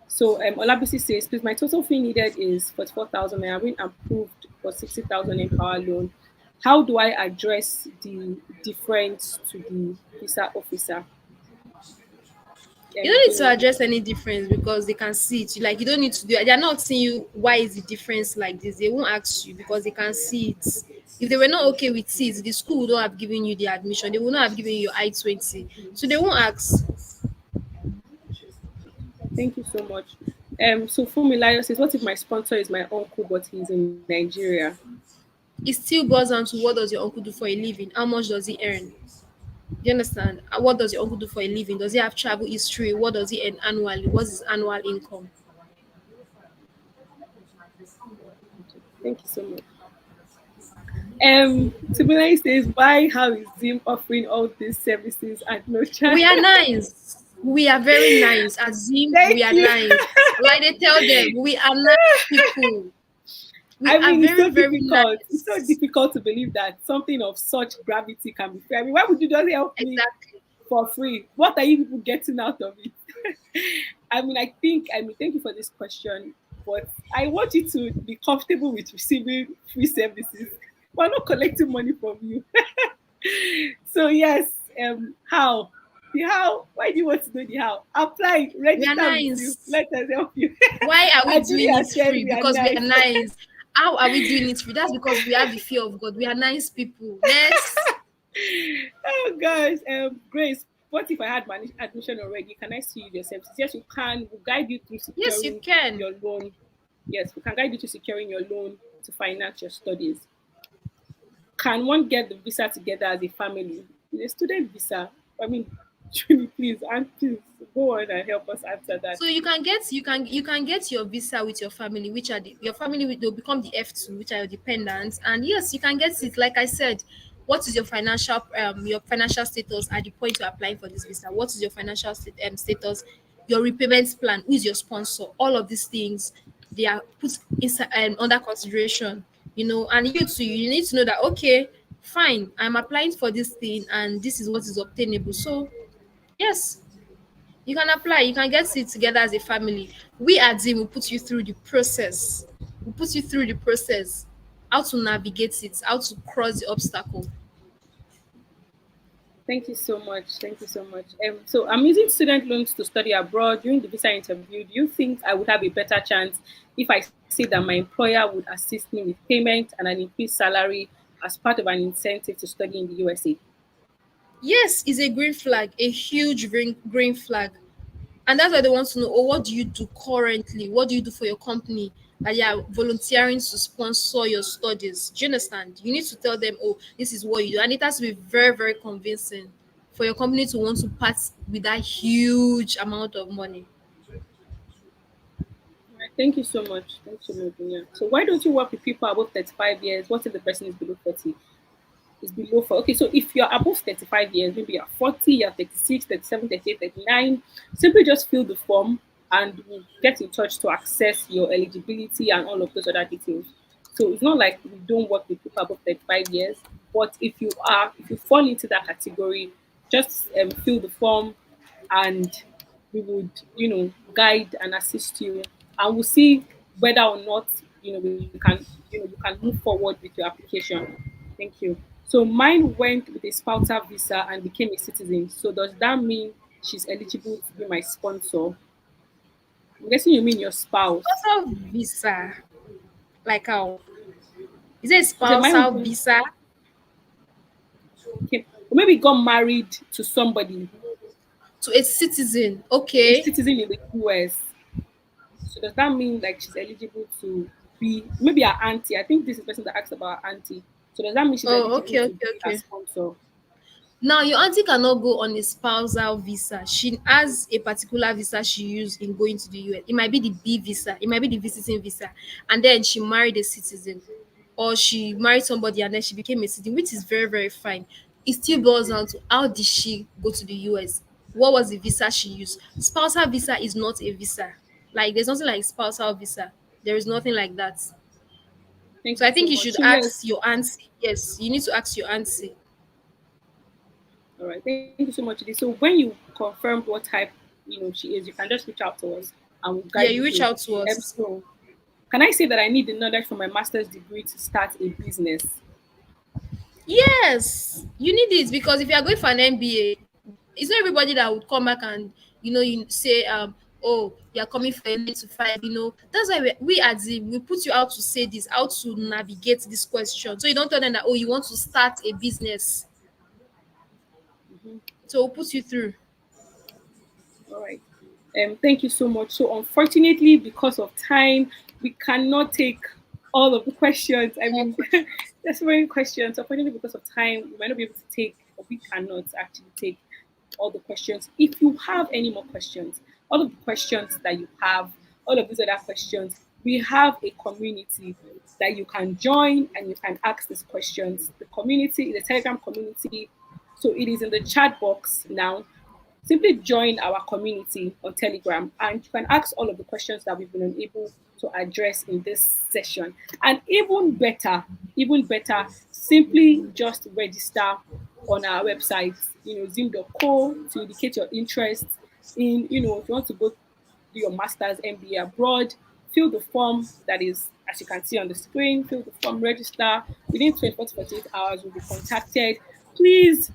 So Olabisi says, please, my total fee needed is 44,000 and I've been approved for 60,000 in power loan. How do I address the difference to the visa officer? You don't need to Junior. address any difference because they can see it. Like you don't need to do it. They're not asking you why is the difference like this. They won't ask you because they can see it. If they were not okay with it, the school would not have given you the admission. They would not have given you your I-20. So they won't ask. Thank you so much. So Fumilayo says, what if my sponsor is my uncle but he's in Nigeria? It still boils down to what does your uncle do for a living? How much does he earn? Do you understand? What does your uncle do for a living? Does he have travel history? What does he earn annually? What's his annual income? Thank you so much. Timberlake says, why how is Zim offering all these services at no charge? We are nice. We are very nice. Azim, we Thank are you. nice. Like they tell them, we are nice people. We I are mean, it's very, so very difficult. It's so nice. difficult to believe that something of such gravity can be free. I mean, why would you just help me Exactly. for free? What are you people getting out of it? Thank you for this question, but I want you to be comfortable with receiving free services. We're not collecting money from you. So yes, how? The how? Why do you want to know the how? Apply, We are register with you. nice. Let us help you. Why are we I truly doing it said free? we are Because we are nice. nice. How are we doing it free? That's because we have the fear of God. We are nice people. Next. Oh gosh, Grace, what if I had my admission already? Can I see you yourself? Yes, you can. We'll guide you through Yes, you securing can. your loan. Yes, we can guide you to securing your loan to finance your studies. Can one get the visa together as a family? The student visa. I mean, truly, please, and please go on and help us answer that. So you can get your visa with your family, which are your family they'll become the F2, which are your dependents. And yes, you can get it. Like I said, what is your financial status at the point you're applying for this visa? What is your financial status? Your repayment plan, who is your sponsor? All of these things they are put inside under consideration, and you too, you need to know that okay, fine, I'm applying for this thing and this is what is obtainable. So yes, you can apply, you can get it together as a family. We at Zim will put you through the process. We'll put you through the process, how to navigate it, how to cross the obstacle. Thank you so much. Thank you so much. So I'm using student loans to study abroad. During the visa interview, do you think I would have a better chance if I say that my employer would assist me with payment and an increased salary as part of an incentive to study in the USA? Yes, it's a green flag, a huge green flag. And that's why they want to know, oh, what do you do currently? What do you do for your company? That you are volunteering to sponsor your studies. Do you understand? You need to tell them, oh, this is what you do. And it has to be very, very convincing for your company to want to part with that huge amount of money. All right, thank you so much. Thanks so much, Dunya. So why don't you work with people above 35 years? What if the person is below 40? Is below 4. Okay, so if you're above 35 years, maybe you're 40, you're 36, 37, 38, 39, simply just fill the form and we'll get in touch to access your eligibility and all of those other details. So it's not like we don't work with people above 35 years, but if you fall into that category, just fill the form and we would, guide and assist you and we'll see whether or not, you can move forward with your application. Thank you. So mine went with a spousal visa and became a citizen. So does that mean she's eligible to be my sponsor? I'm guessing you mean your spouse. Spousal visa, like how? Is it Okay, mine spousal would visa okay. Or maybe got married to somebody, to a citizen? a Okay. citizen in the US. So does that mean like she's eligible to be maybe her auntie? I think this is the person that asked about her auntie. So does that mean she's Oh, eligible okay, to okay, be a okay. sponsor? Now, your auntie cannot go on a spousal visa. She has a particular visa she used in going to the US. It might be the B visa, it might be the visiting visa, and then she married a citizen, or she married somebody and then she became a citizen, which is very, very fine. It still boils down to how did she go to the US? What was the visa she used? Spousal visa is not a visa. Like, there's nothing like spousal visa. There is nothing like that. Thank So I you so think you much. should So yes, ask your auntie. Yes, you need to ask your auntie. all right. Thank you so much. Today. So when you confirm what type she is, you can just reach out to us and we'll Yeah, guide you you reach through. out to us. So can I say that I need the knowledge for my master's degree to start a business? Yes, you need it because if you are going for an MBA, it's not everybody that would come back and you say oh, you are coming for a 9 to 5. That's why we as in we put you out to say this, how to navigate this question, so you don't tell them that, oh, you want to start a business. Mhm. So we'll put you through. All right. Thank you so much. So, unfortunately, because of time, we cannot take all of the questions. I More mean, questions. there's so many questions. Unfortunately, because of time, we might not be able to take, or we cannot actually take all the questions. If you have any more questions, all of the questions that you have, all of these other questions, we have a community that you can join and you can ask these questions. The community, the Telegram community, so it is in the chat box now. Simply join our community on Telegram and you can ask all of the questions that we've been unable to address in this session. And even better, simply just register on our website, zoom.co, to indicate your interest in, if you want to go do your master's MBA abroad, fill the form that is, as you can see on the screen, fill the form, register. Within 24 to 48 hours, you'll be contacted. Please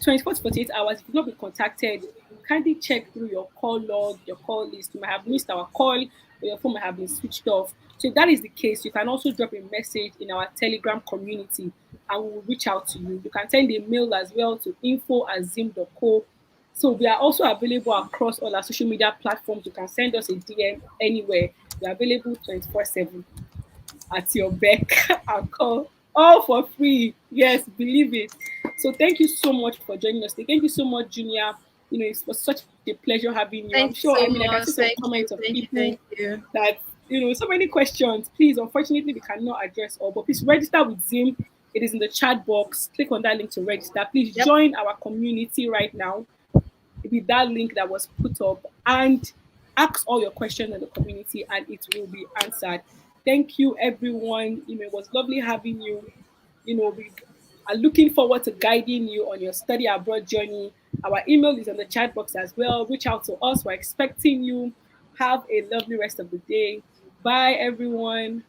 24 to 48 hours, if you've not been contacted, kindly check through your call log, your call list. You might have missed our call, or your phone might have been switched off. So if that is the case, you can also drop a message in our Telegram community and we will reach out to you. You can send a mail as well to info@zim.co. So we are also available across all our social media platforms. You can send us a DM anywhere. We are available 24/7 at your beck and call, all for free. Yes, believe it. So thank you so much for joining us. Thank you so much, Junior. It was such a pleasure having you. I'm Thank you sure, so I mean, I can much. see some Thank you. comments of Thank you. people Thank you. that, so many questions. Please, unfortunately, we cannot address all, but please register with Zim. It is in the chat box. Click on that link to register. Please Yep. join our community right now with that link that was put up and ask all your questions in the community and it will be answered. Thank you, everyone. It was lovely having you. We are looking forward to guiding you on your study abroad journey. Our email is on the chat box as well. Reach out to us. We're expecting you. Have a lovely rest of the day. Bye, everyone.